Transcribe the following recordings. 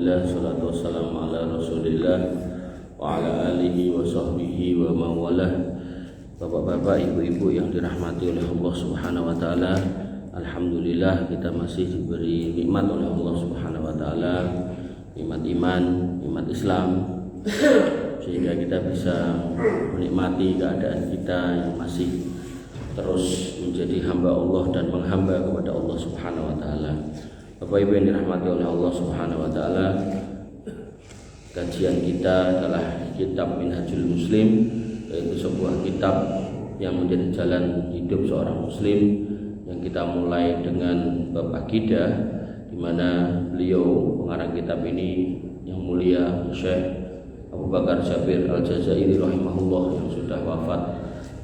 Salatu wassalamu ala rasulillah wa ala alihi wa sahbihi wa mawalah. Bapak-bapak, ibu-ibu yang dirahmati oleh Allah subhanahu wa ta'ala, alhamdulillah kita masih diberi nikmat oleh Allah subhanahu wa ta'ala, nikmat iman, nikmat Islam, sehingga kita bisa menikmati keadaan kita yang masih terus menjadi hamba Allah dan menghamba kepada Allah subhanahu wa ta'ala. Bapak Ibu yang dirahmati oleh Allah Subhanahu wa taala, kajian kita adalah kitab Minhajul Muslim, yaitu sebuah kitab yang menjadi jalan hidup seorang muslim yang kita mulai dengan bab akidah, di mana beliau pengarang kitab ini yang mulia Syekh Abu Bakar Jabir Al-Jazairi rahimahullah yang sudah wafat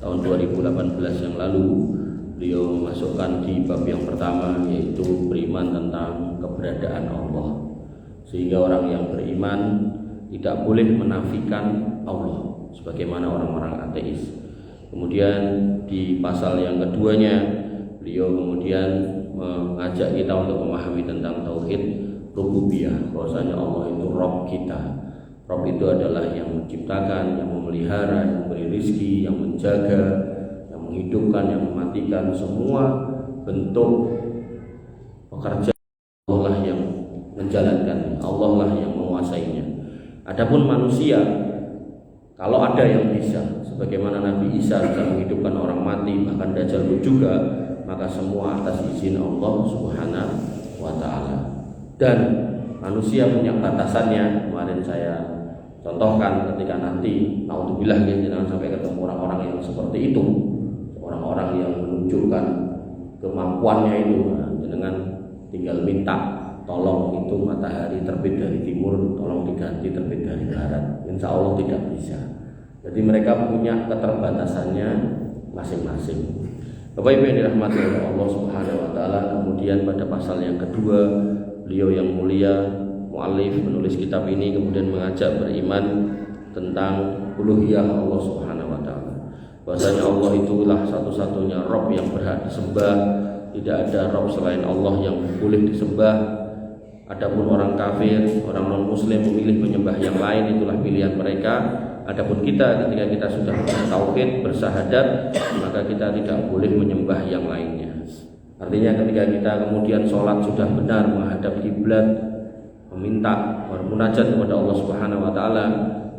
tahun 2018 yang lalu. Beliau memasukkan di bab yang pertama, yaitu beriman tentang keberadaan Allah, sehingga orang yang beriman tidak boleh menafikan Allah sebagaimana orang-orang ateis. Kemudian di pasal yang keduanya, beliau kemudian mengajak kita untuk memahami tentang tauhid rububiyah, bahwasanya Allah itu Rabb kita. Rabb itu adalah yang menciptakan, yang memelihara, yang memberi rizki, yang menjaga, menghidupkan, yang mematikan, semua bentuk pekerjaan Allah lah yang menjalankan, Allah lah yang menguasainya. Adapun manusia, kalau ada yang bisa, sebagaimana Nabi Isa bisa menghidupkan orang mati, bahkan Dajjal juga, maka semua atas izin Allah Subhanahu wa ta'ala. Dan manusia punya batasannya. Kemarin saya contohkan ketika nanti naudzubillah, jangan sampai ketemu orang-orang yang seperti itu, orang-orang yang menunjukkan kemampuannya itu, dengan tinggal minta tolong itu matahari terbit dari timur, tolong diganti terbit dari barat. Insya Allah tidak bisa. Jadi mereka punya keterbatasannya masing-masing. Bapak Ibu yang dirahmati oleh Allah Subhanahu wa taala, kemudian pada pasal yang kedua, beliau yang mulia muallif penulis kitab ini kemudian mengajak beriman tentang uluhiyah Allah Subhanahu wa taala. Bahwasanya Allah itulah satu-satunya Rabb yang berhak disembah, tidak ada Rabb selain Allah yang boleh disembah. Adapun orang kafir, orang non-muslim memilih menyembah yang lain, itulah pilihan mereka. Adapun kita, ketika kita sudah bertauhid, bersyahadat, maka kita tidak boleh menyembah yang lainnya. Artinya ketika kita kemudian sholat sudah benar menghadap kiblat, meminta bermunajat kepada Allah Subhanahu wa taala,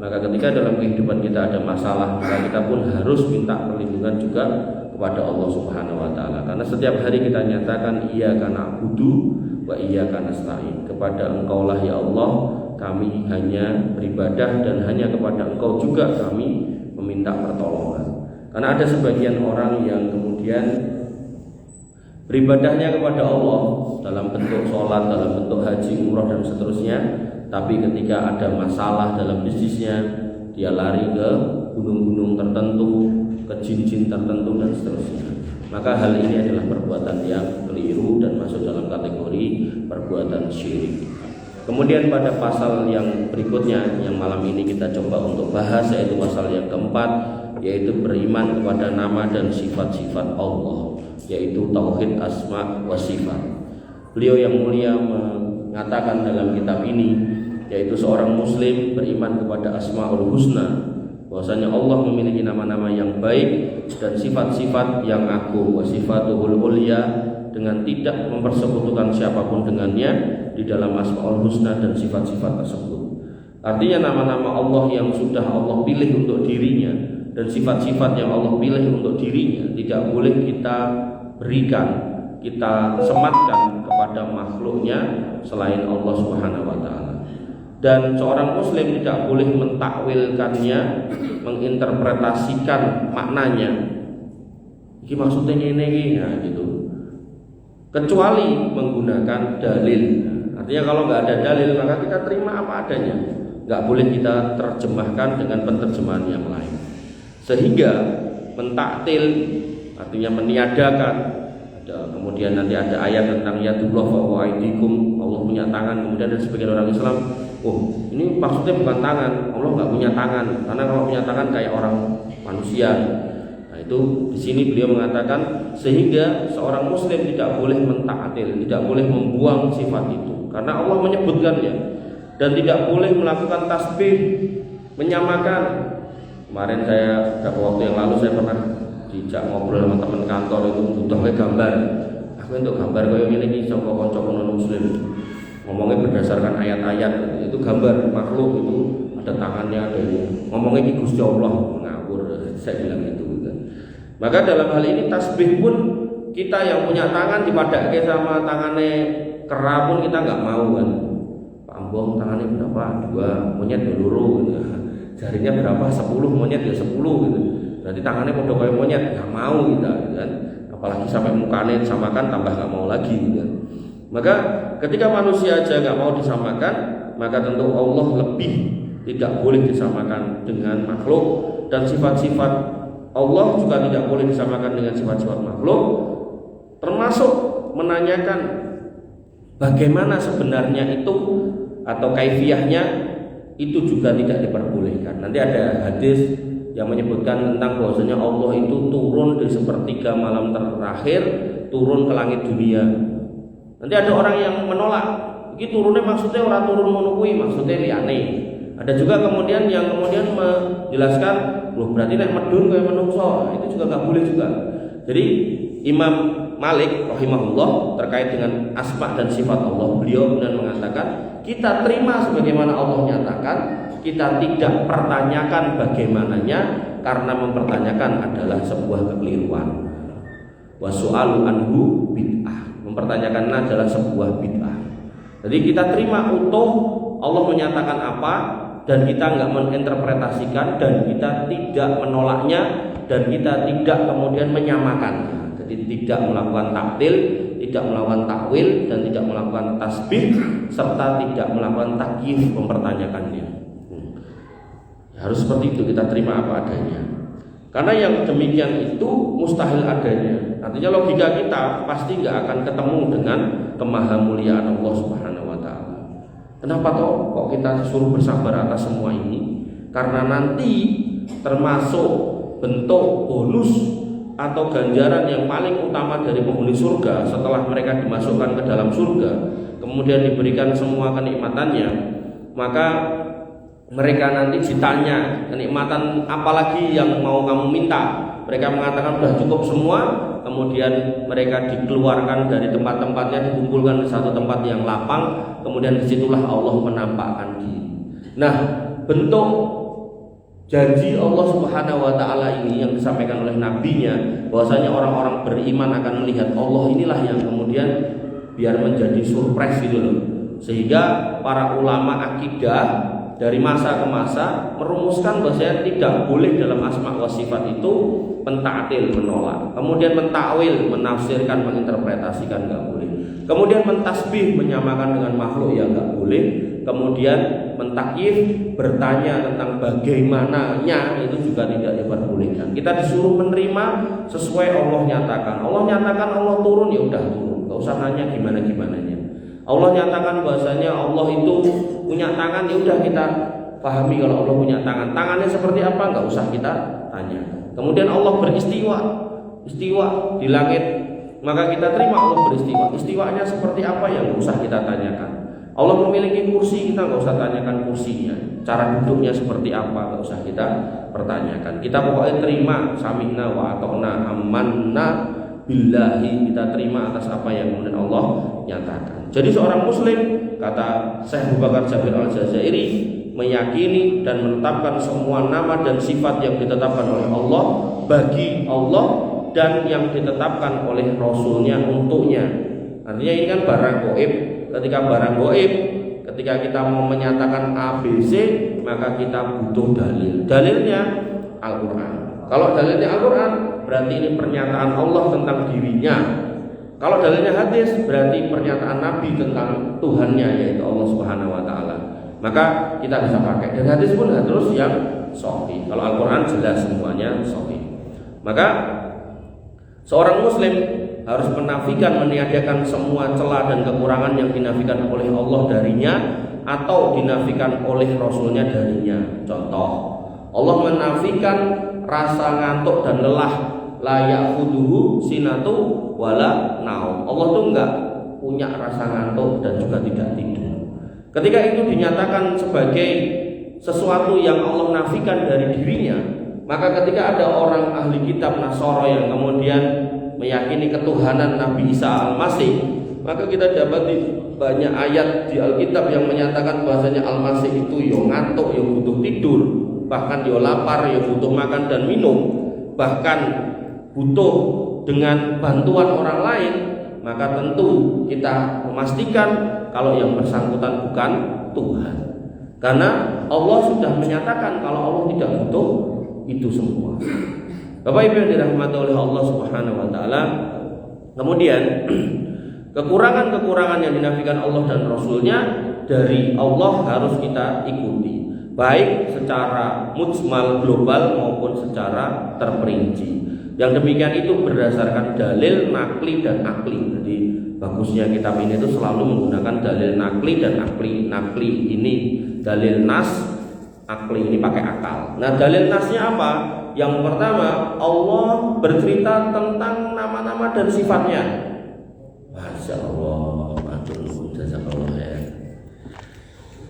maka ketika dalam kehidupan kita ada masalah, maka kita pun harus minta perlindungan juga kepada Allah Subhanahu wa taala. Karena setiap hari kita nyatakan iyyaka na'budu wa iyyaka nasta'in. Kepada Engkaulah ya Allah kami hanya beribadah, dan hanya kepada Engkau juga kami meminta pertolongan. Karena ada sebagian orang yang kemudian beribadahnya kepada Allah dalam bentuk sholat, dalam bentuk haji, umrah dan seterusnya, tapi ketika ada masalah dalam bisnisnya, dia lari ke gunung-gunung tertentu, ke jin-jin tertentu dan seterusnya. Maka hal ini adalah perbuatan yang keliru dan masuk dalam kategori perbuatan syirik. Kemudian pada pasal yang berikutnya yang malam ini kita coba untuk bahas, yaitu pasal yang keempat, yaitu beriman kepada nama dan sifat-sifat Allah, yaitu tauhid asma wa sifat. Beliau yang mulia mengatakan dalam kitab ini, yaitu seorang muslim beriman kepada asmaul husna, bahwasanya Allah memiliki nama-nama yang baik dan sifat-sifat yang agung, wa sifatuhul ulya, dengan tidak mempersekutukan siapapun dengannya di dalam asmaul husna dan sifat-sifat tersebut. Artinya nama-nama Allah yang sudah Allah pilih untuk dirinya dan sifat-sifat yang Allah pilih untuk dirinya tidak boleh kita berikan, kita sematkan kepada makhluknya selain Allah Subhanahu wa taala. Dan seorang muslim tidak boleh mentakwilkannya, menginterpretasikan maknanya. Iki maksudnya ini gitu. Kecuali menggunakan dalil. Artinya kalau nggak ada dalil maka kita terima apa adanya. Nggak boleh kita terjemahkan dengan penerjemahan yang lain. Sehingga mentaktil artinya meniadakan. Kemudian nanti ada ayat tentang yadullah wa aidikum, Allah punya tangan. Kemudian ada sebagian orang Islam, oh ini maksudnya bukan tangan, Allah nggak punya tangan, karena kalau punya tangan kayak orang manusia. Nah itu di sini beliau mengatakan sehingga seorang muslim tidak boleh mentaktil, tidak boleh membuang sifat itu, karena Allah menyebutkannya. dan tidak boleh melakukan tasbih menyamakan. Kemarin saya beberapa waktu yang lalu saya pernah dijak ngobrol sama teman kantor itu butuhnya gambar. Aku untuk gambar kayak gini iki saka kanca non muslim. Ngomongnya berdasarkan ayat-ayat, itu gambar makhluk itu ada tangannya, ada ini. Ngomongnya ini Gusti Allah, ngawur. Saya bilang itu kan. Maka dalam hal ini tasbih pun kita yang punya tangan dipadake sama tangannya kera pun kita nggak mau kan. Pak Ambong tangannya berapa? 2, monyet loro gitu. Jarinya berapa? 10, monyet ya 10 gitu. Berarti tangannya podo kayak monyet, nggak mau kita gitu kan. Apalagi sampai mukanya disamakan tambah nggak mau lagi gitu kan. Maka ketika manusia aja nggak mau disamakan, maka tentu Allah lebih tidak boleh disamakan dengan makhluk, dan sifat-sifat Allah juga tidak boleh disamakan dengan sifat-sifat makhluk, termasuk menanyakan bagaimana sebenarnya itu atau kaifiyahnya, itu juga tidak diperbolehkan. Nanti ada hadis yang menyebutkan tentang bahwasanya Allah itu turun di sepertiga malam terakhir, turun ke langit dunia. Nanti ada orang yang menolak, iki turunnya maksudnya orang turun monokui, maksudnya liyane. Ada juga kemudian yang kemudian menjelaskan, loh berarti nek medun kayak menungso, itu juga nggak boleh juga. Jadi Imam Malik rahimahullah terkait dengan asma dan sifat Allah, beliau kemudian mengatakan kita terima sebagaimana Allah nyatakan, kita tidak pertanyakan bagaimananya, karena mempertanyakan adalah sebuah kekeliruan. Wasu'alu anhu bid'ah, mempertanyakan adalah sebuah bid'ah. Jadi kita terima utuh Allah menyatakan apa, dan kita nggak menginterpretasikan, dan kita tidak menolaknya, dan kita tidak kemudian menyamakannya. Jadi tidak melakukan taktil, tidak melakukan takwil, dan tidak melakukan tasbih, serta tidak melakukan takyif, mempertanyakannya. Harus seperti itu, kita terima apa adanya. Karena yang demikian itu mustahil adanya. Artinya logika kita pasti nggak akan ketemu dengan kemahamuliaan Allah Subhanahu wa taala. Kenapa kok kita suruh bersabar atas semua ini? Karena nanti termasuk bentuk bonus atau ganjaran yang paling utama dari penghuni surga setelah mereka dimasukkan ke dalam surga, kemudian diberikan semua kenikmatannya, maka mereka nanti ditanya kenikmatan apalagi yang mau kamu minta. Mereka mengatakan sudah cukup semua. Kemudian mereka dikeluarkan dari tempat-tempatnya, dikumpulkan di satu tempat yang lapang. Kemudian disitulah Allah menampakkan diri. Nah, bentuk janji Allah Subhanahu wa taala ini yang disampaikan oleh nabinya, bahwasanya orang-orang beriman akan melihat Allah, inilah yang kemudian biar menjadi surprise gitu loh. Sehingga para ulama akidah dari masa ke masa merumuskan bahwasanya tidak boleh dalam asma wa sifat itu pentaktil, menolak. Kemudian mentakwil, menafsirkan, menginterpretasikan, nggak boleh. Kemudian mentasbih, menyamakan dengan makhluk, ya nggak boleh. Kemudian mentakyif, bertanya tentang bagaimananya, itu juga tidak diperbolehkan. Kita disuruh menerima sesuai Allah nyatakan. Allah nyatakan Allah turun, ya udah turun, nggak usah nanya gimana-gimananya. Allah nyatakan bahwasanya Allah itu punya tangan, ya udah kita pahami kalau Allah punya tangan. Tangannya seperti apa nggak usah kita tanya. Kemudian Allah beristiwa, istiwa di langit, maka kita terima Allah beristiwa. Istiwanya seperti apa yang nggak usah kita tanyakan. Allah memiliki kursi, kita nggak usah tanyakan kursinya. Cara duduknya seperti apa nggak usah kita pertanyakan. Kita pokoknya terima, sami'na wa ata'na amanna billahi, kita terima atas apa yang kemudian Allah nyatakan. Jadi seorang muslim, kata Syekh Abu Bakar Jabir Al-Jazairi, meyakini dan menetapkan semua nama dan sifat yang ditetapkan oleh Allah bagi Allah dan yang ditetapkan oleh Rasulnya untuknya. Artinya ini kan barang gaib. Ketika barang gaib, ketika kita mau menyatakan ABC, maka kita butuh dalil. Dalilnya Al-Quran. Kalau dalilnya Al-Quran, berarti ini pernyataan Allah tentang dirinya. Kalau dalilnya hadis, berarti pernyataan Nabi tentang Tuhannya, yaitu Allah Subhanahu wa taala. Maka kita bisa pakai. Dan hadis pun harus yang sahih. Kalau Al-Quran jelas semuanya sahih. Maka seorang muslim harus menafikan, meniadakan semua celah dan kekurangan yang dinafikan oleh Allah darinya atau dinafikan oleh Rasulnya darinya. Contoh, Allah menafikan rasa ngantuk dan lelah, layak kuduhu sinatu wala naum. Allah tuh enggak punya rasa ngantuk dan juga tidak tidur. Ketika itu dinyatakan sebagai sesuatu yang Allah nafikan dari dirinya, maka ketika ada orang ahli kitab Nasara yang kemudian meyakini ketuhanan Nabi Isa Al-Masih, maka kita dapat banyak ayat di Alkitab yang menyatakan bahwasanya Al-Masih itu yo ngantuk, yo butuh tidur, bahkan yo lapar, yo butuh makan dan minum, bahkan butuh dengan bantuan orang lain. Maka tentu kita memastikan kalau yang bersangkutan bukan Tuhan, karena Allah sudah menyatakan kalau Allah tidak butuh itu semua. Bapak Ibu yang dirahmati oleh Allah Subhanahu wa taala, kemudian kekurangan-kekurangan yang dinafikan Allah dan Rasulnya dari Allah harus kita ikuti, baik secara mujmal global maupun secara terperinci. Yang demikian itu berdasarkan dalil nakli dan akli. Jadi bagusnya kitab ini itu selalu menggunakan dalil nakli dan akli. Nakli ini dalil nas, akli ini pakai akal. Nah, dalil nasnya apa? Yang pertama, Allah bercerita tentang nama-nama dan sifatnya. Masya Allah, jazakallah khair.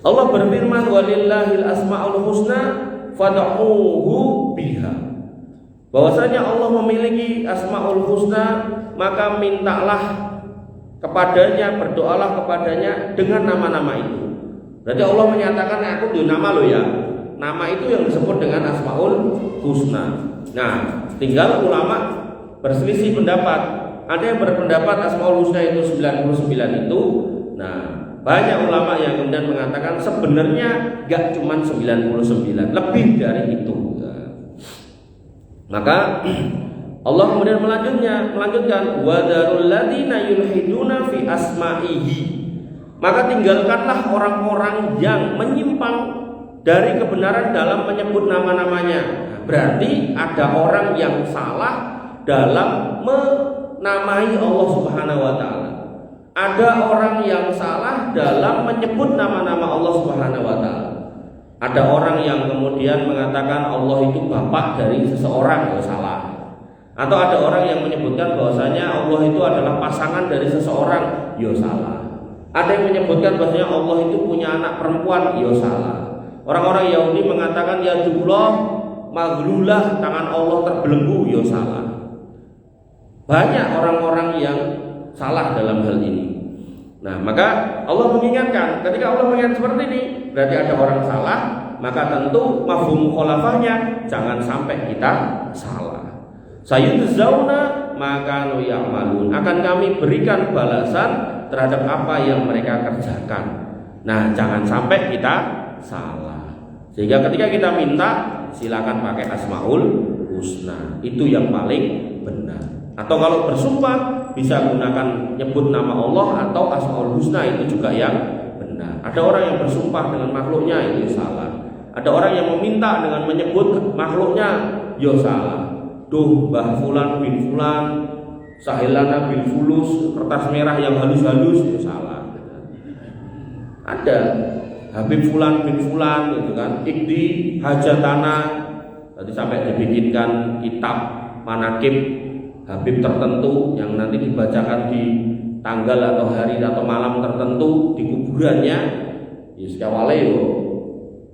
Allah berfirman, walillahil asmaul husna fad'uhu biha. Bahwasanya Allah memiliki asmaul husna, maka mintalah kepadanya, berdoalah kepadanya dengan nama-nama itu. Berarti Allah menyatakan aku punya nama lo ya. Nama itu yang disebut dengan asmaul husna. Nah, tinggal ulama berselisih pendapat. Ada yang berpendapat asmaul husna itu 99 itu. Nah, banyak ulama yang kemudian mengatakan sebenarnya gak cuma 99, lebih dari itu. Maka Allah kemudian melanjutkan wadarul ladzina yulhiduna fi asma'ihi. Maka tinggalkanlah orang-orang yang menyimpang dari kebenaran dalam menyebut nama-namanya. Berarti ada orang yang salah dalam menamai Allah Subhanahu wa taala. Ada orang yang salah dalam menyebut nama-nama Allah Subhanahu wa taala. Ada orang yang kemudian mengatakan Allah itu bapak dari seseorang, ya salah. Atau ada orang yang menyebutkan bahwasanya Allah itu adalah pasangan dari seseorang, ya salah. Ada yang menyebutkan bahwasanya Allah itu punya anak perempuan, ya salah. Orang-orang Yahudi mengatakan ya jumlah maglulah, tangan Allah terbelenggu, ya salah. Banyak orang-orang yang salah dalam hal ini. Nah, maka Allah mengingatkan, ketika Allah mengingat seperti ini, berarti ada orang salah, maka tentu mafhum mukhalafahnya jangan sampai kita salah. Sayudzawna maka nu ya'malun, akan kami berikan balasan terhadap apa yang mereka kerjakan. Nah, jangan sampai kita salah. Sehingga ketika kita minta, silakan pakai asmaul husna, itu yang paling benar. Atau kalau bersumpah bisa gunakan nyebut nama Allah atau asmaul husna, itu juga yang benar. Ada orang yang bersumpah dengan makhluknya, itu salah. Ada orang yang meminta dengan menyebut makhluknya, ya salah. Duh Mbah Fulan bin Fulan, Sahilana bin Fulus, kertas merah yang halus-halus, ya salah. Ada Habib Fulan bin Fulan, gitu kan, Ikdi Hajatana. Tadi sampai dibikinkan kitab manakib Habib tertentu yang nanti dibacakan di tanggal atau hari atau malam tertentu di kuburannya. Ya sekawale yo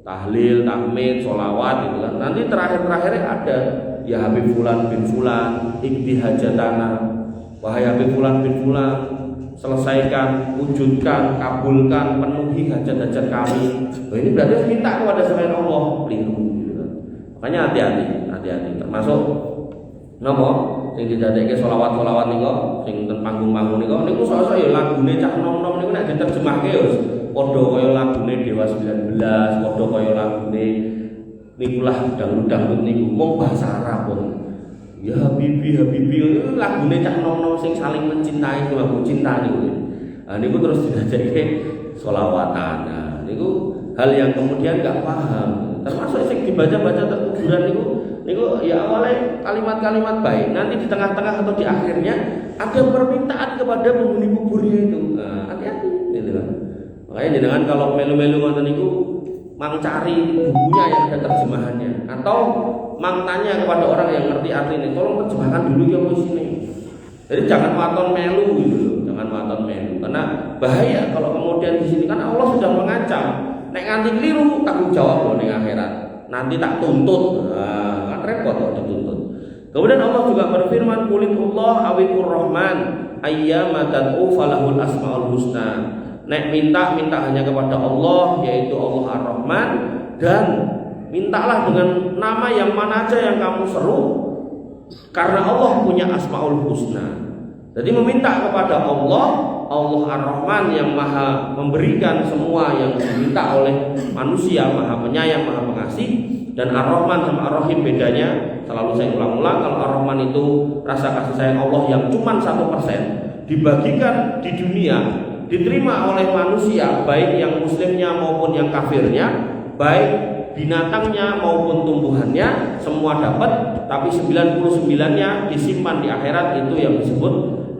tahlil, tahmid, sholawat gitu kan. Nanti terakhir-terakhirnya ada ya Habib Fulan bin Fulan, Ikdi Hajatana. Wahai Habib Fulan bin Fulan, selesaikan, wujudkan, kabulkan, penuhi hajat-hajat kami. Nah, ini berarti minta kepada selain Allah, keliru gitu kan. Makanya hati-hati. Termasuk nopo sing didadekake selawat-selawat niku sing ten panggung-panggung niku sok-sok ya lagune cah nom-nom niku nek diterjemahke ya padha kaya lagune Dewa 19, padha kaya lagune niku lah dangdut niku mung bahasa Arab pun. Ya Habibi lagune cah nom-nom sing saling mencintai lagu cinta niku. Nah niku terus didadekake selawatan. Nah niku hal yang kemudian enggak paham. Termasuk sing dibaca-baca kuburan niku ya awalnya kalimat-kalimat baik, nanti di tengah-tengah atau di akhirnya ada permintaan kepada penghuni kuburnya itu. Nah, hati-hati gitu kan. Makanya jangan kalau melu-melu ngoten niku mang cari bukunya yang ada terjemahannya atau mang tanya kepada orang yang ngerti artinya, tolong terjemahkan dulu ya sini. Jadi jangan waton melu gitu loh, jangan waton melu karena bahaya kalau kemudian kemudian di sini kan Allah sudah mengancam, nek nganti keliru tanggung jawab ning akhirat. Nanti tak tuntut. Nah, kan repot kok dituntut. Kemudian Allah juga berfirman, "Qulillah awiqur rahman ayyama tad'u falahul asmaul husna." Nek minta hanya kepada Allah, yaitu Allah Ar-Rahman, dan mintalah dengan nama yang mana aja yang kamu seru, karena Allah punya asmaul husna. Jadi meminta kepada Allah Ar-Rahman yang maha memberikan semua yang diminta oleh manusia, maha penyayang, maha pengasih. Dan Ar-Rahman sama Ar-Rahim bedanya, selalu saya ulang-ulang, kalau Ar-Rahman itu rasa kasih sayang Allah yang cuma 1%, dibagikan di dunia, diterima oleh manusia, baik yang muslimnya maupun yang kafirnya, baik binatangnya maupun tumbuhannya, semua dapat. Tapi 99-nya disimpan di akhirat, itu yang disebut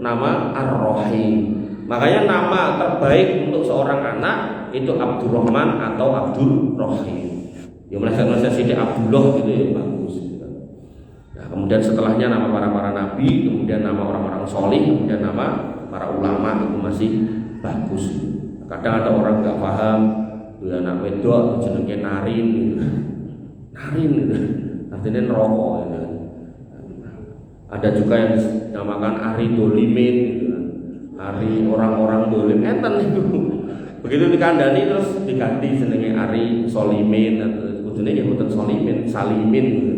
nama Ar-Rahim. Makanya nama terbaik untuk seorang anak itu Abdurrahman atau Abdul Rahim. Ya Malaysia Siti Abdullah gitu ya, bagus gitu. Nah, kemudian setelahnya nama para nabi, kemudian nama orang-orang solih, kemudian nama para ulama, itu masih bagus. Kadang ada orang nggak paham, dia anak wedok jenenge Narin gitu. Narin gitu. Artinya neraka gitu. Ada juga yang dinamakan Ari Dolimin gitu. Ari orang-orang dolim enten itu. Begitu dikandani terus diganti jenenge Ari Solimin, atau kudune ya boten Solimin, Salimin gitu.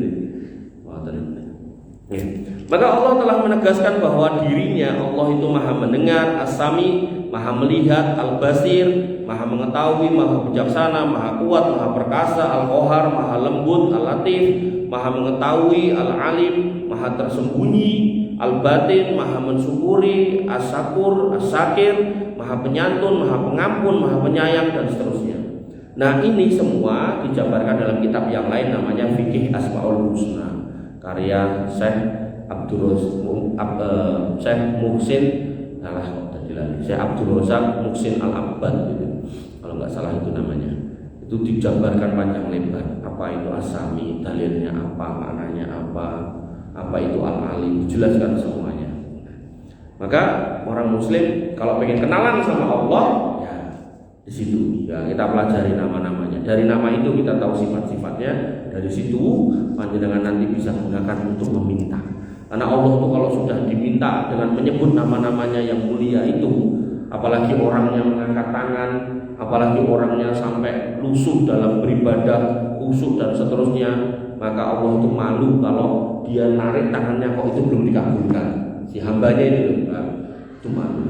Ya. Maka Allah telah menegaskan bahwa dirinya Allah itu maha mendengar, as-sami, maha melihat, al-basir, maha mengetahui, maha bijaksana, maha kuat, maha perkasa, al-qahar, maha lembut, al-latif, maha mengetahui, al-alim, maha tersembunyi, al-batin, maha mensyukuri, as-syakur, as-syakir, maha penyantun, maha pengampun, maha penyayang, dan seterusnya. Nah, ini semua dijabarkan dalam kitab yang lain namanya Fiqih Asmaul Husna, karya Syekh Muhsin, Syekh Abdul Razak Muhsin Al-Abbad gitu. Kalau nggak salah itu namanya. Itu dijabarkan panjang lebar. Apa itu As-Sami, dalilnya apa, maknanya apa itu Al-Alim, dijelaskan semuanya. Maka orang muslim kalau pengen kenalan sama Allah, ya di situ ya kita pelajari nama-namanya. Dari nama itu kita tahu sifat-sifatnya. Dari situ panjenengan nanti bisa gunakan untuk meminta. Karena Allah itu kalau sudah diminta dengan menyebut nama-namanya yang mulia itu, apalagi orangnya mengangkat tangan, apalagi orangnya sampai lusuh dalam beribadah, khusyuk dan seterusnya, maka Allah itu malu kalau dia narik tangannya kok itu belum dikabulkan. Si hambanya itu malu.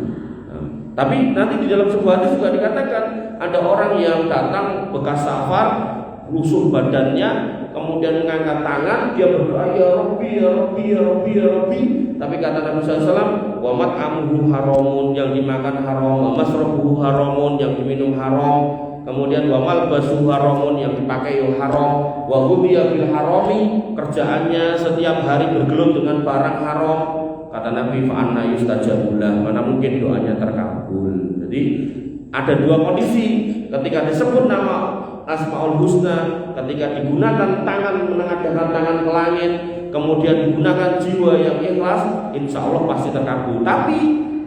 Tapi nanti di dalam sebuah hadis juga dikatakan ada orang yang datang bekas safar, lusuh badannya, kemudian mengangkat tangan, dia berdoa ya Rabbi, ya Rabbi, ya Rabbi, ya Rabbi. Tapi kata Nabi SAW, wa mat'amuhu haramun, yang dimakan haram, wa masrabuhu haramun, yang diminum haram, kemudian wa malbasuhu haramun, yang dipakai haram, wa hudiya bil harami, kerjaannya setiap hari bergelut dengan barang haram. Kata Nabi, fa anna yustajabulah, mana mungkin doanya terkabul. Jadi ada dua kondisi ketika disebut nama Asmaul Husna, ketika digunakan tangan, menengadahkan tangan ke langit, kemudian digunakan jiwa yang ikhlas, insya Allah pasti terkabul. Tapi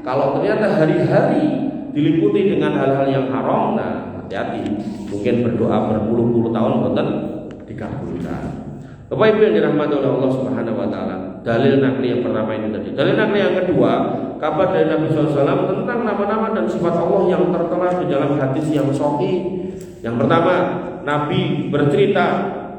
kalau ternyata hari-hari diliputi dengan hal-hal yang haram, nah hati-hati, mungkin berdoa berpuluh-puluh tahun boten dikabulkan. Bapak Ibu yang dirahmati oleh Allah Subhanahu wa taala. Dalil nakli yang pertama ini tadi. Dalil nakli yang kedua, kabar dari Nabi SAW tentang nama-nama dan sifat Allah yang tertera di dalam hadis yang sahih. Yang pertama, Nabi bercerita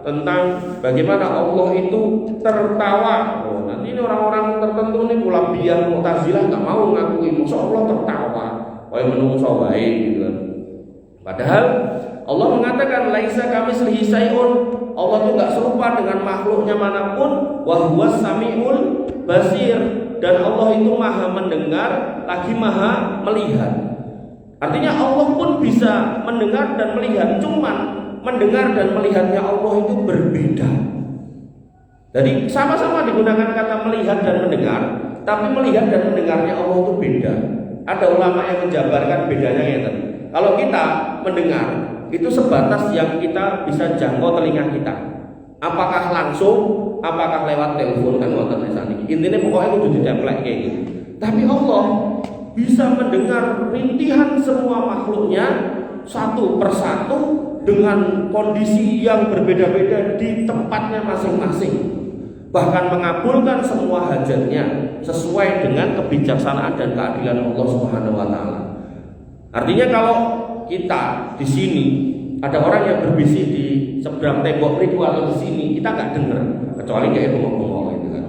tentang bagaimana Allah itu tertawa. Oh, nanti ini orang-orang tertentu nih Kulabiyah, Mu'tazilah nggak mau ngakui, masa Allah tertawa. Kayak menungso wae gitu kan. Padahal Allah mengatakan laisa kamitslihi syai'un. Allah itu nggak serupa dengan makhluknya manapun. Wa huwas samiul basir, dan Allah itu maha mendengar lagi maha melihat. Artinya Allah pun bisa mendengar dan melihat, cuman mendengar dan melihatnya Allah itu berbeda. Jadi sama-sama digunakan kata melihat dan mendengar, tapi melihat dan mendengarnya Allah itu beda. Ada ulama yang menjabarkan bedanya ya. Kalau kita mendengar itu sebatas yang kita bisa jangkau telinga kita. Apakah langsung, apakah lewat telepon kan ngoten sakniki. Intine pokoknya kudu ditemplek kayak gitu. Tapi Allah bisa mendengar rintihan semua makhluknya satu persatu dengan kondisi yang berbeda-beda di tempatnya masing-masing, bahkan mengabulkan semua hajatnya sesuai dengan kebijaksanaan dan keadilan Allah Subhanahu wa taala. Artinya kalau kita di sini ada orang yang berbisik di seberang tembok itu atau di sini, kita nggak dengar kecuali kayak bengok-bengok gitu kan.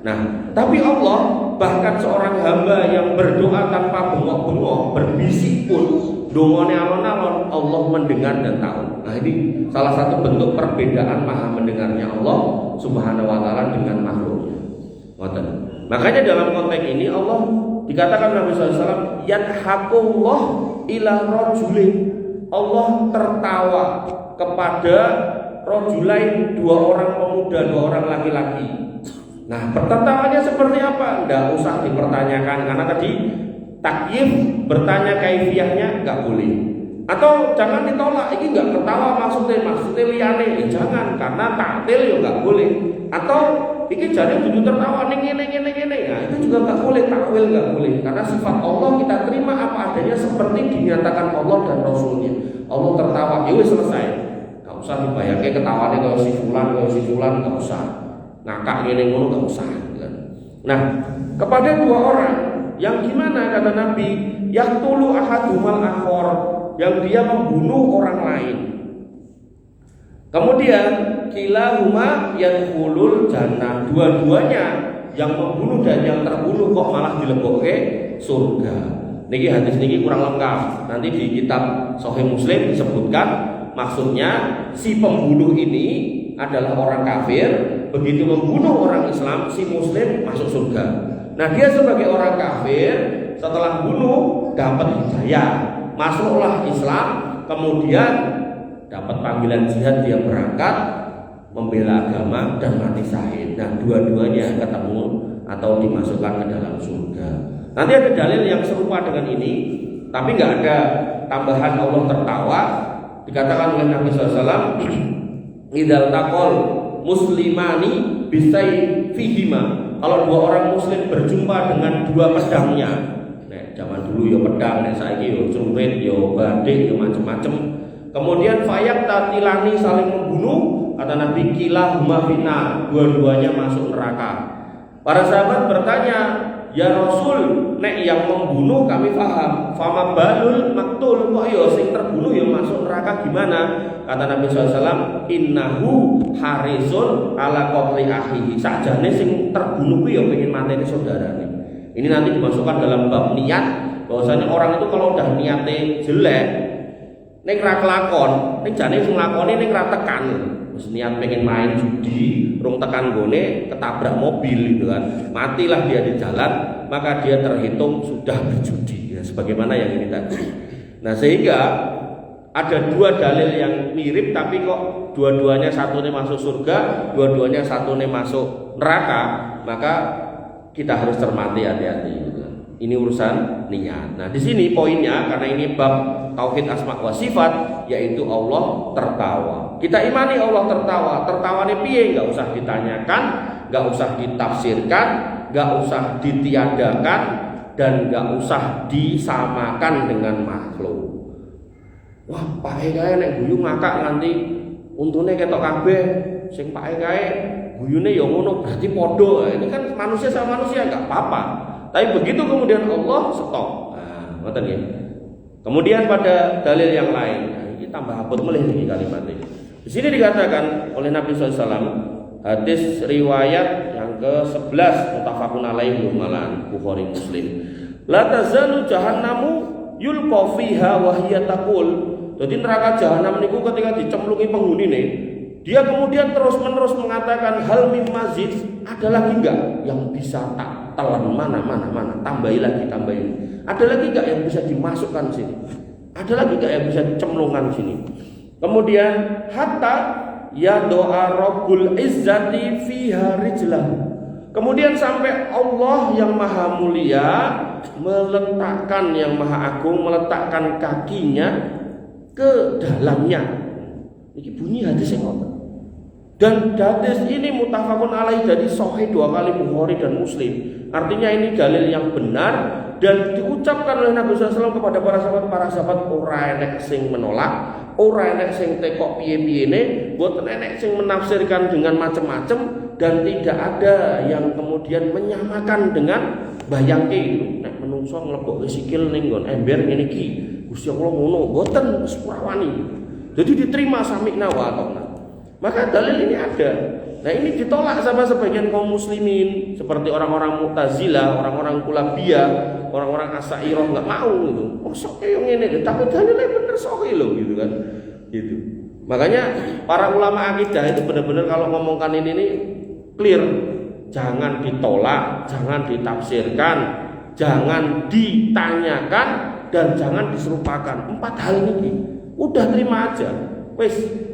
Nah, tapi Allah bahkan seorang hamba yang berdoa tanpa bengok-bengok, berbisik pun dongane alon-alon, Allah mendengar dan tahu. Nah, ini salah satu bentuk perbedaan maha mendengarnya Allah Subhanahu wa taala dengan makhluknya. Makanya dalam konteks ini Allah dikatakan Nabi SAW yadhakullah ila rajulin, Allah tertawa kepada rajulain, dua orang pemuda, dua orang laki-laki. Nah, pertawanya seperti apa? Tidak usah dipertanyakan karena tadi takyif bertanya kaifiyahnya nggak boleh. Atau jangan ditolak, ini nggak ketawa maksudnya liane, jangan, karena taktil ya nggak boleh. Atau ini jadi tujuh tertawa ini, nah itu juga nggak boleh, takwil nggak boleh, karena sifat Allah kita terima apa adanya seperti dinyatakan Allah dan Rasulnya. Allah tertawa, ya wis selesai, nggak usah dibayangkan ketawanya kalau si fulan nggak usah, ngakak gini ngono nggak usah. Nah, kepada dua orang yang gimana kata Nabi, yaqtulu ahadumal akhar, yang dia membunuh orang lain. Kemudian kilahuma yadkhulul jannah, dua-duanya yang membunuh dan yang terbunuh kok malah dilebokke surga. Niki hadis niki kurang lengkap. Nanti di kitab Sahih Muslim disebutkan maksudnya si pembunuh ini adalah orang kafir, begitu membunuh orang Islam si muslim masuk surga. Nah, dia sebagai orang kafir setelah bunuh dapat hidayah, masuklah Islam, kemudian dapat panggilan jihad, dia berangkat membela agama dan mati syahid. Nah, dua-duanya ketemu atau dimasukkan ke dalam surga. Nanti ada dalil yang serupa dengan ini, tapi nggak ada tambahan Allah tertawa. Dikatakan oleh Nabi SAW, idal taqol muslimani bisai fihima. Kalau dua orang muslim berjumpa dengan dua pedangnya, zaman dulu ya pedang, saiki ya celurit, ya badik, ya macam-macam. Kemudian fayak tatilani saling membunuh, kata Nabi kilahuma finnar, dua-duanya masuk neraka. Para sahabat bertanya, ya Rasul, nek yang membunuh kami paham, fama balul maktul, kok ya sing terbunuh ya masuk neraka gimana? Kata Nabi SAW, innahu harisun ala qatli akhihi, sakjane sing terbunuh ku ya pengen mateni saudarane. Ini nanti dimasukkan dalam bab niat, bahwasanya orang itu kalau udah niatnya jelek, ning ra kelakon, ning jane sing nglakoni ning ra tekan. Wis niat pengen main judi, rung tekan gone ketabrak mobil gitu kan. Matilah dia di jalan, maka dia terhitung sudah berjudi. Ya, sebagaimana yang ini tadi. Nah, sehingga ada dua dalil yang mirip tapi kok dua-duanya satunya masuk surga, dua-duanya satunya masuk neraka, maka kita harus cermati, hati-hati gitu. Ini urusan niat. Nah, di sini poinnya karena ini bab tauhid asma wa sifat, yaitu Allah tertawa. Kita imani Allah tertawa. Tertawanya piye? Enggak usah ditanyakan, enggak usah ditafsirkan, enggak usah ditiadakan, dan enggak usah disamakan dengan makhluk. Wah, pake kae nek guyu ngakak nganti untune ketok kabeh, sing pake kae guyune ya ngono berarti padha. Ini kan manusia sama manusia enggak apa-apa. Tapi begitu kemudian Allah stop. Nah, ngoten nggih. Kemudian pada dalil yang lain, nah, ini tambah abot melih nih kalimat ini. Di sini dikatakan oleh Nabi SAW, hadis riwayat yang ke-11 muttafaqun alaihi malan Bukhari Muslim. La tazalu jahannamu yulqa fiha wa hiya taqul. Jadi neraka jahanam niku ketika dicemplungi penghunine, dia kemudian terus-menerus mengatakan hal mim mazid, ada lagi enggak yang bisa tak telan, mana, tambahi lagi. Ada lagi enggak yang bisa dimasukkan sini? Ada lagi enggak yang bisa cemplungan sini? Kemudian hatta ya doa Rabbul Izzati fiha rijlahu. Kemudian sampai Allah yang maha mulia meletakkan, yang maha agung meletakkan kakinya ke dalamnya. Ini bunyi hadis yang ngoten. Dan hadis ini muttafaqun alaih, jadi sahih 2 kali Bukhari dan Muslim. Artinya ini dalil yang benar dan diucapkan oleh Nabi SAW kepada para sahabat ora enek sing menolak, ora enek sing tekok piye-piyene, boten enek sing menafsirkan dengan macam-macam, dan tidak ada yang kemudian menyamakan dengan bayangke itu. Nek menungso nglebokke sikil ning nggon ember ngene iki, Gusti Allah ngono, boten seprawani. Jadi diterima sami'na wa ata'na. Maka dalil ini ada. Nah ini ditolak sama sebagian kaum muslimin, seperti orang-orang Mu'tazilah, orang-orang Kulabiyah, orang-orang Asy'ariyah nggak mau gitu. Mosok yang ini, tapi dalilnya bener sahih loh gitu kan. Gitu. Makanya para ulama akidah itu benar-benar kalau ngomongkan ini clear. Jangan ditolak, jangan ditafsirkan, jangan ditanyakan, dan jangan diserupakan. 4 hal ini udah terima aja. Wes.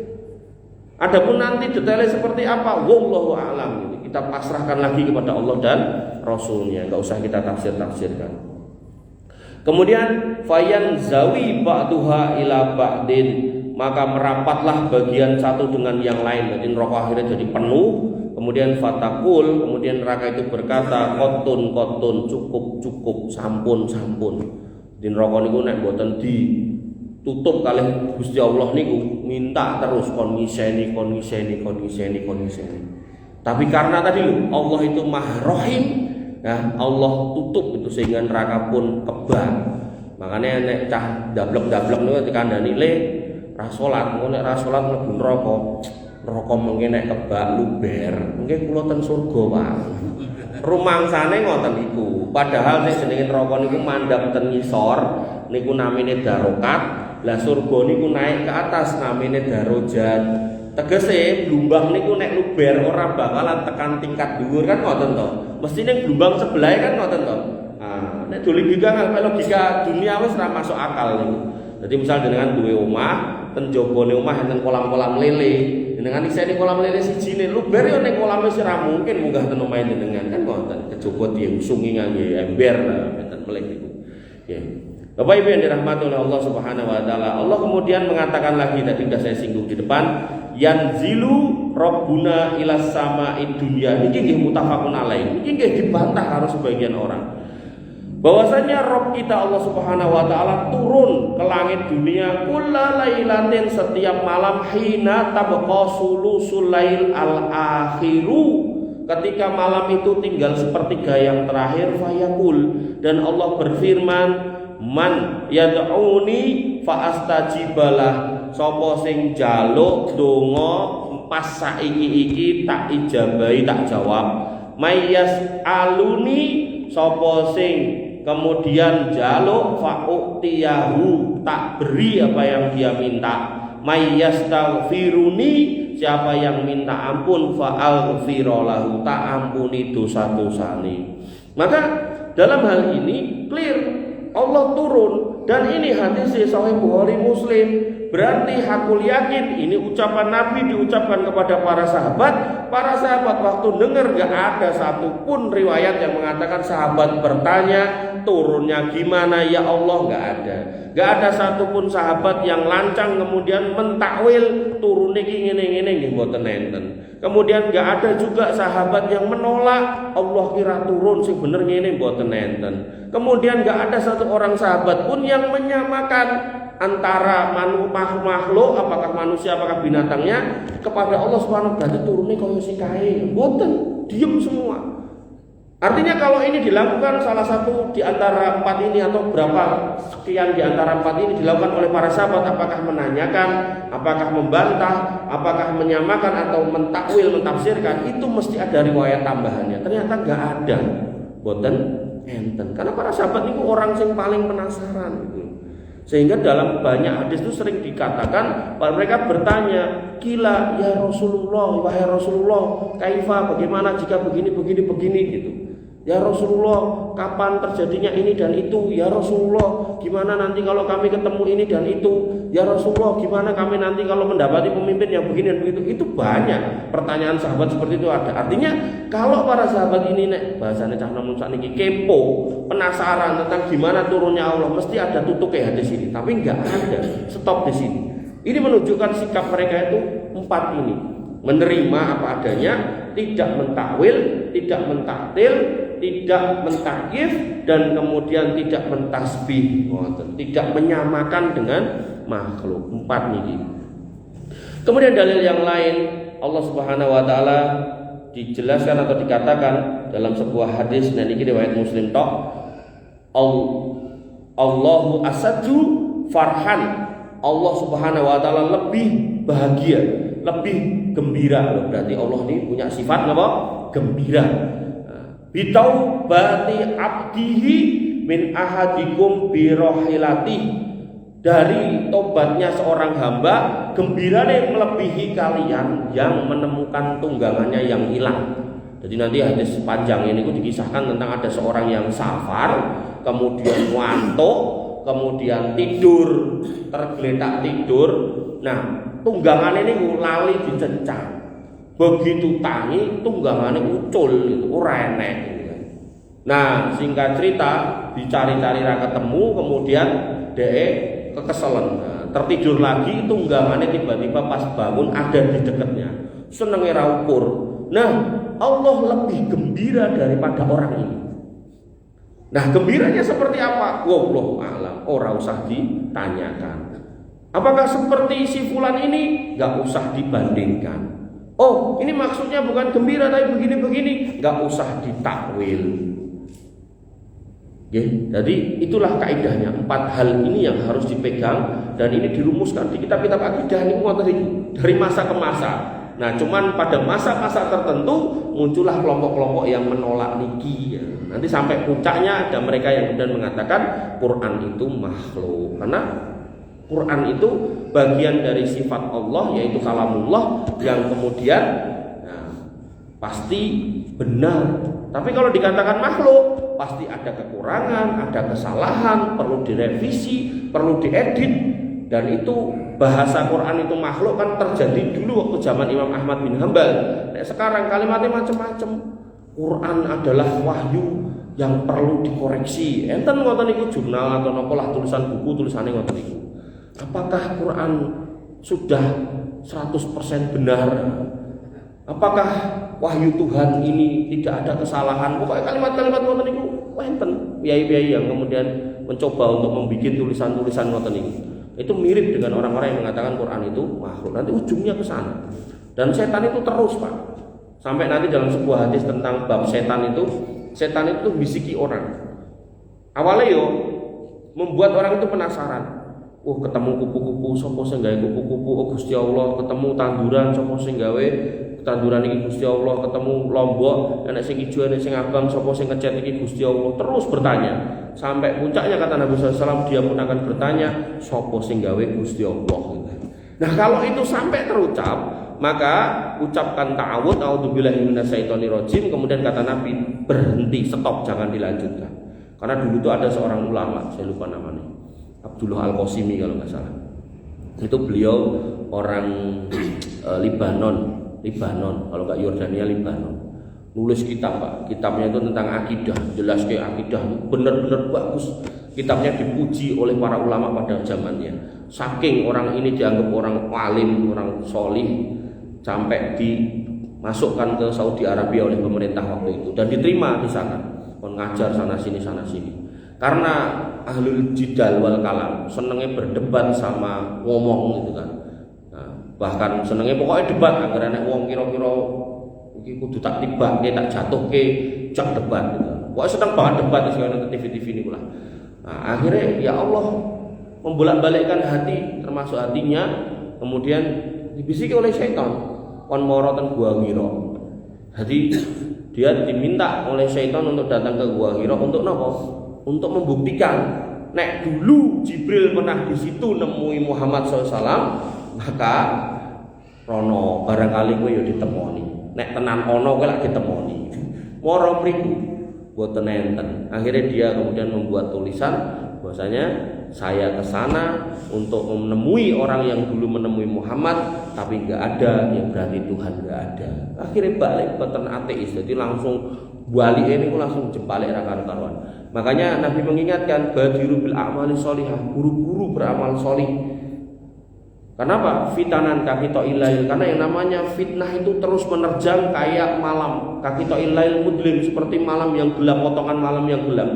Adapun nanti detailnya seperti apa, wallahu a'lam gitu. Kita pasrahkan lagi kepada Allah dan Rasulnya, nggak usah kita tafsir-tafsirkan. Kemudian fayan zawi ba'duha ila ba'din, maka merapatlah bagian satu dengan yang lain. Jadi neraka akhirnya jadi penuh. Kemudian fatakul, kemudian neraka itu berkata kotun, cukup, sampun. Di neraka niku nek mboten tutup kalih Gusti Allah niku minta terus kon ngiseni. Tapi karena tadi Allah itu Maha Rahim, ya Allah tutup itu sehingga neraka pun kebak. Makanya nek cah dablek niku dikandani le ra salat, nek ra salat mlebu neraka. Neraka mengke nek kebak luber, mengke kula ten surga, Pak. Rumangsane ngoten iku. Padahal nek jenenge neraka niku mandhap ten ngisor niku namine darokat. Lah surga niku naik ke atas namine darajat. Tegese blumbang niku nek luber ora bakalan tekan tingkat dhuwur kan ngoten to. Mesti ning blumbang sebelah kan ngoten to. Ah, nek logika dunia wis ora masuk akal niku. Jadi misal dengan duwe omah, ten jabone omah enten kolam-kolam lele. Dengan isine kolam lele sijine luber yo ning kolame wis ora mungkin munggah ten omahe jenengan kan ngoten. Kejaba diusungi ngangge ember lah mboten melih niku. Nggih. Bapak Ibu yang dirahmati oleh Allah Subhanahu wa taala, Allah kemudian mengatakan lagi, tadi sudah saya singgung di depan, yanzilu rabbuna ilas sama'id dunya. Ini nggih muttafaqun alaih. Ini nggih dibantah harus sebagian orang. Bahwasanya Rabb kita Allah Subhanahu wa taala turun ke langit dunia kullalailatin, setiap malam, hina tabqa sulusul lail al-akhiru, ketika malam itu tinggal sepertiga yang terakhir, fayaqul, dan Allah berfirman, man yad'uni fa astajibalah, sapa sing njaluk donga pas saiki iki tak ijabahi, tak jawab. Mayyas aluni, sapa sing kemudian njaluk fa u'tiyahu, tak beri apa yang dia minta. Mayyas taghfiruni, siapa yang minta ampun fa aghfiralahu, tak ampuni dosa-dosane. Maka dalam hal ini clear, Allah turun, dan ini hadis sahih Bukhari Muslim. Berarti hakul yakin, ini ucapan Nabi diucapkan kepada para sahabat. Para sahabat waktu dengar gak ada satupun riwayat yang mengatakan sahabat bertanya turunnya gimana ya Allah, gak ada. Gak ada satupun sahabat yang lancang kemudian mentakwil turun iki ngene-ngene nggih mboten enten. Kemudian gak ada juga sahabat yang menolak Allah kira turun sing bener ngene mboten enten. Kemudian gak ada satu orang sahabat pun yang menyamakan antara makhluk, apakah manusia apakah binatangnya, kepada Allah Subhanahu wa taala turunnya kaya sikae. Mboten, diem semua. Artinya kalau ini dilakukan salah satu di antara 4 ini atau berapa sekian di antara 4 ini dilakukan oleh para sahabat, apakah menanyakan, apakah membantah, apakah menyamakan atau mentakwil, mentafsirkan, itu mesti ada riwayat tambahannya. Ternyata enggak ada. Boten enten. Karena para sahabat itu orang yang paling penasaran gitu. Sehingga dalam banyak hadis itu sering dikatakan mereka bertanya, "Kila ya Rasulullah, wahai Rasulullah, kaifa, bagaimana jika begini gitu. Ya Rasulullah, kapan terjadinya ini dan itu? Ya Rasulullah, gimana nanti kalau kami ketemu ini dan itu? Ya Rasulullah, gimana kami nanti kalau mendapati pemimpin yang begini dan begitu?" Itu banyak pertanyaan sahabat seperti itu ada. Artinya kalau para sahabat ini bahasanya cah namun sakniki kepo, penasaran tentang gimana turunnya Allah, mesti ada tutup kayak hadis ini. Tapi enggak ada, stop di sini. Ini menunjukkan sikap mereka itu 4 ini. menerima apa adanya, tidak mentakwil, tidak mentaktil, tidak mentakif, dan kemudian tidak mentasbih, tidak menyamakan dengan makhluk. 4 ini. Kemudian dalil yang lain, Allah Subhanahu wa taala dijelaskan atau dikatakan dalam sebuah hadis, dan ini riwayat Muslim tok, Allahu asadu farhan. Allah Subhanahu wa taala lebih bahagia, lebih gembira. Berarti Allah ini punya sifat apa? Gembira. Bitaubati abdihi min ahadikum birahilati. Dari tobatnya seorang hamba, gembira yang melebihi kalian yang menemukan tunggangannya yang hilang. Jadi nanti hadis panjang ini dikisahkan tentang ada seorang yang safar, kemudian ngantuk, kemudian tidur, tergeletak tidur. Nah, tunggangan ini lali dicencang. Begitu tangi, tunggangannya ucul gitu, ora enek. Nah, singkat cerita, dicari-cari ra ketemu, kemudian dhek kekeselan, tertidur lagi, tunggangannya tiba-tiba pas bangun ada di dekatnya. Senenge ra ukur. Nah, Allah lebih gembira daripada orang ini. Nah, gembiranya seperti apa? Wallahu a'lam. Ora usah ditanyakan. Apakah seperti si fulan ini? Gak usah dibandingkan. Oh, ini maksudnya bukan gembira tapi begini-begini. Gak usah ditakwil. Jadi itulah kaidahnya. 4 hal ini yang harus dipegang, dan ini dirumuskan di kitab-kitab akidah ini dari masa ke masa. Nah, cuman pada masa-masa tertentu muncullah kelompok-kelompok yang menolak niki. Nanti sampai puncaknya ada mereka yang kemudian mengatakan Quran itu makhluk, karena Quran itu bagian dari sifat Allah, yaitu kalamullah, yang kemudian pasti benar. Tapi kalau dikatakan makhluk, pasti ada kekurangan, ada kesalahan, perlu direvisi, perlu diedit. Dan itu bahasa Quran itu makhluk kan terjadi dulu waktu zaman Imam Ahmad bin Hambal. Nah, sekarang kalimatnya macam-macam. Quran adalah wahyu yang perlu dikoreksi. Enten ngoten niku jurnal atau napa lah tulisan buku tulisane ngoten niku. Apakah Quran sudah 100% benar? Apakah wahyu Tuhan ini tidak ada kesalahan? Pokoknya kalimat-kalimat ngoten niku enten kiai-kiai yang kemudian mencoba untuk membuat tulisan-tulisan ngoten niku. Itu mirip dengan orang-orang yang mengatakan Quran itu makhluk. Nanti ujungnya ke sana. Dan setan itu terus, Pak. Sampai nanti dalam sebuah hadis tentang bab setan itu bisiki orang. Awalnya membuat orang itu penasaran. Ketemu kupu-kupu, sapa sing gawe kupu-kupu? Oh Gusti Allah. Ketemu tanduran, sapa sing gawe tanduran iki? Gusti Allah. Ketemu lombok, enek sing ijo, enek sing abang, sapa sing ngecet iki? Gusti Allah. Terus bertanya. Sampai puncaknya kata Nabi SAW, dia pun akan bertanya, sapa sing gawe? Gusti Allah. Nah, kalau itu sampai terucap, maka ucapkan ta'awudz, a'udzubillahi minasyaitonirrajim, kemudian kata Nabi, berhenti, stop, jangan dilanjutkan. Karena dulu itu ada seorang ulama, saya lupa namanya, Abdullah Al-Qasimi kalau nggak salah. Itu beliau orang Libanon, kalau nggak Yordania, Libanon. Nulis kitab, Pak. Kitabnya itu tentang akidah, jelas kayak akidah, benar-benar bagus. Kitabnya dipuji oleh para ulama pada zamannya. Saking orang ini dianggap orang alim, orang solih, sampai dimasukkan ke Saudi Arabia oleh pemerintah waktu itu dan diterima di sana, mengajar sana sini. Karena ahlul jidal wal kalam, senengnya berdebat sama ngomong gitu kan. Nah, bahkan senengnya pokoknya debat, agar anak wong kira-kira iki kudu tak tibake, tak jatuhke, jak debat gitu. Pokoknya seneng banget debat sekarang ke TV ini pula. Nah, akhirnya ya Allah membolak-balikkan hati, termasuk hatinya, kemudian dibisiki oleh syaitan. Kon moro teng Gua Hira. Jadi dia diminta oleh syaitan untuk datang ke Gua Hira untuk apa? Untuk membuktikan nek dulu Jibril pernah di situ nemui Muhammad SAW, maka rono barangkali kowe yo ditemoni. Nek tenan ono kowe lak ditemoni. Moro mriku boten enten. Akhirnya dia kemudian membuat tulisan bahwasanya saya ke sana untuk menemui orang yang dulu menemui Muhammad, tapi nggak ada, ya berarti Tuhan nggak ada. Akhirnya balik ke ateis, jadi langsung balik ini langsung jembalik rakan karuan. Makanya Nabi mengingatkan badiru bil a'mali sholihah, buru-buru beramal sholih. Kenapa? Fitanan kakito ilail. Karena yang namanya fitnah itu terus menerjang kayak malam. Kakito ilail mudlim, seperti malam yang gelap, potongan malam yang gelap.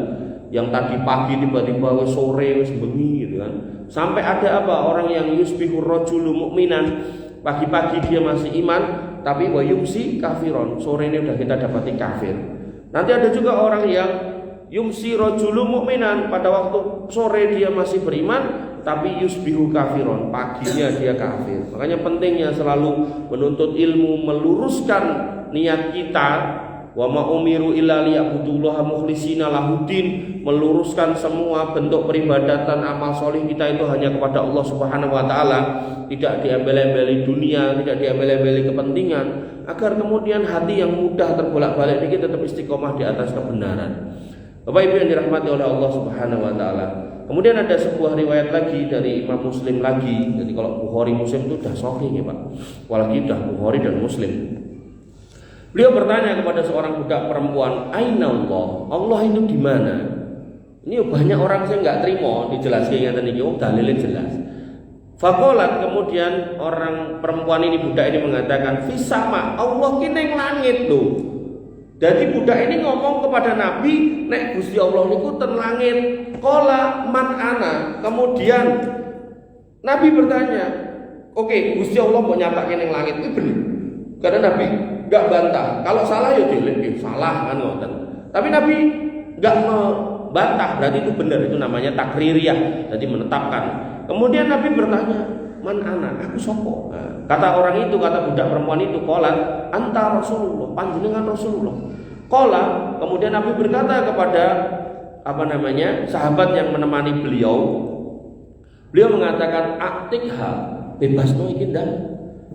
Yang tadi pagi tiba-tiba sore wis bengi gitu kan. Sampai ada apa? Orang yang yusbihur rajulu mu'minan. Pagi-pagi dia masih iman, tapi wa yumsi kafiron. Sore ini udah kita dapati kafir. Nanti ada juga orang yang yumsi rajulu mu'minan, pada waktu sore dia masih beriman, tapi yusbihu kafiron, paginya dia kafir. Makanya pentingnya selalu menuntut ilmu, meluruskan niat kita. Wa ma umiru illa liya'budullaha mukhlishina lahuddin, meluruskan semua bentuk peribadatan amal soleh kita itu hanya kepada Allah Subhanahu wa taala, tidak diembel-embeli dunia, tidak diembel-embeli kepentingan, agar kemudian hati yang mudah terbolak-balik ini tetap istiqomah di atas kebenaran. Bapak Ibu yang dirahmati oleh Allah Subhanahu wa taala. Kemudian ada sebuah riwayat lagi dari Imam Muslim lagi. Jadi kalau Bukhari Muslim itu sudah sahih ya Pak. Apalagi sudah Bukhari dan Muslim. Beliau bertanya kepada seorang budak perempuan, "Aina Allah? Allah itu di mana?" Ini banyak orang yang enggak terima dijelaskan ngeten iki, dalilnya jelas. Faqalat, kemudian orang perempuan ini, budak ini mengatakan, "Fis sama, Allah ki ning langit lho." Jadi budak ini ngomong kepada Nabi, "Nek Gusti Allah niku ten langit." Qala man ana. Kemudian Nabi bertanya, "Oke, Gusti Allah mau nyatake ning langit iki bener?" Karena Nabi enggak bantah. Kalau salah ya dilebih salah kan ngoten. Tapi Nabi enggak membantah, berarti itu benar, itu namanya takririyah, jadi menetapkan. Kemudian Nabi bertanya, "Man ana? Aku sapa?" Nah, kata orang itu, kata budak perempuan itu, "Qala anta Rasulullah, panjenengan Rasulullah." Qala, kemudian Nabi berkata kepada sahabat yang menemani beliau. Beliau mengatakan, "Aktikha, bebasno iki ndak?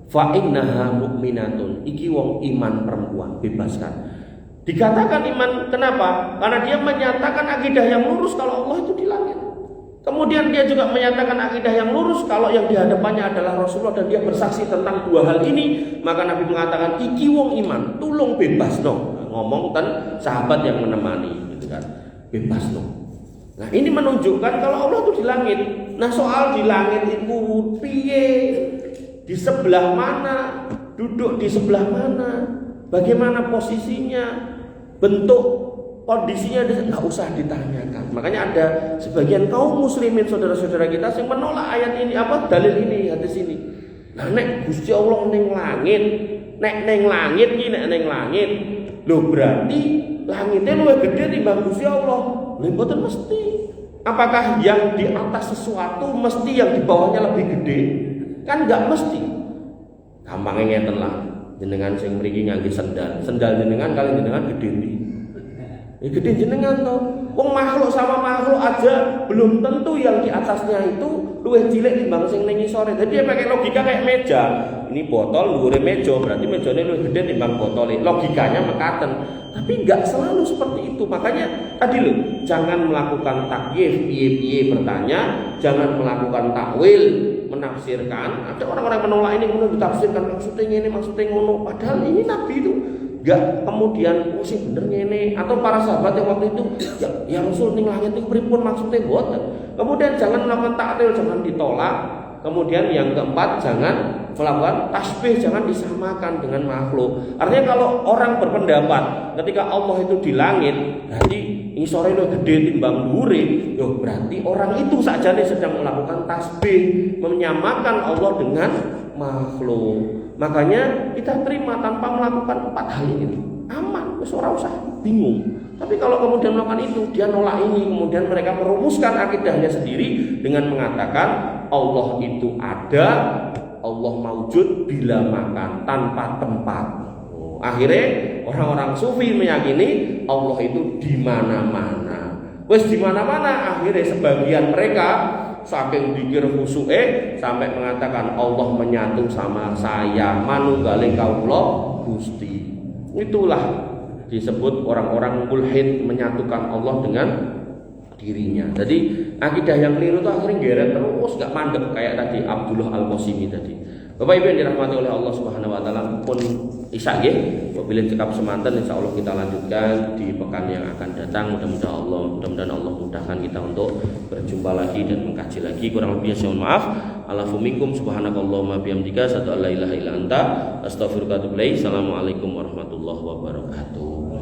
Fa innaha mu'minatun." Iki wong iman perempuan, bebaskan. Dikatakan iman, kenapa? Karena dia menyatakan akidah yang lurus kalau Allah itu di langit. Kemudian dia juga menyatakan akidah yang lurus kalau yang di hadapannya adalah Rasulullah, dan dia bersaksi tentang dua hal ini. Maka Nabi mengatakan, "Iki wong iman, tulung bebasno." Ngomong tentang sahabat yang menemani, gitu kan. Bebasno. Nah, ini menunjukkan kalau Allah itu di langit. Nah, soal di langit itu piye? Di sebelah mana? Duduk di sebelah mana? Bagaimana posisinya? Bentuk kondisinya nggak usah ditanyakan. Makanya ada sebagian kaum muslimin saudara-saudara kita yang menolak ayat ini, dalil ini, hadis ini. Nah, nek Gusti Allah ning langit, nek ning langit iki, nek ning langit, lho berarti langitnya luwih gede timbang Gusti Allah. Lha mboten mesti. Apakah yang di atas sesuatu mesti yang di bawahnya lebih gede? Kan enggak mesti. Gampangnya ngeten lah. Jenengan sing mriki ngangge sendal. Sendal jenengan kali jenengan gede ndi? Gede jenengan to. Wong makhluk sama makhluk aja belum tentu yang di atasnya itu luwih cilik timbang sing ning ngisore. Jadi dia pakai logika kayak meja. Ini botol dhuwure meja, berarti mejane luwih gede timbang botole. Logikanya mekaten. Tapi enggak selalu seperti itu. Makanya tadi loh, jangan melakukan takyif, piye-piye bertanya, jangan melakukan takwil, menafsirkan. Ada orang-orang menolak ini kemudian ditafsirkan maksudnya ini, maksudnya ngono. Padahal ini Nabi itu enggak kemudian sih bener ngene, atau para sahabat yang waktu itu ya Rasul ning langit itu pripun maksudnya mboten. Kemudian jangan melakukan takwil, jangan ditolak. Kemudian yang keempat, jangan melakukan tasbih, jangan disamakan dengan makhluk. Artinya kalau orang berpendapat ketika Allah itu di langit, berarti ini sore lo gede timbang dhuwure, yo berarti orang itu sakjane sedang melakukan tasbih, menyamakan Allah dengan makhluk. Makanya kita terima tanpa melakukan empat hal ini, aman, wis ora usah bingung. Tapi kalau kemudian melakukan itu, dia nolak ini, kemudian mereka merumuskan akidahnya sendiri dengan mengatakan Allah itu ada, Allah maujud bila makan, tanpa tempat. Akhirnya orang-orang sufi meyakini Allah itu di mana-mana. Wes di mana-mana, akhirnya sebagian mereka saking pikir khusyuke sampai mengatakan Allah menyatu sama saya, manunggale kawula Gusti. Itulah disebut orang-orang mulhid, menyatukan Allah dengan dirinya. Jadi akidah yang keliru itu akhirnya geret terus, gak mandek kayak tadi Abdullah Al-Qasimi tadi. Bapak Ibu yang dirahmati oleh Allah Subhanahu wa taala, pun isya nggih, apabila cekap semanten insyaallah kita lanjutkan di pekan yang akan datang. Mudah-mudahan Allah memudahkan kita untuk berjumpa lagi dan mengkaji lagi. Kurang lebihnya saya mohon maaf. Alafu minkum subhanakallahumma bihamdika asyhadu an la ilaha illa anta astaghfiruka wa atubu ilaik. Assalamualaikum warahmatullahi wabarakatuh.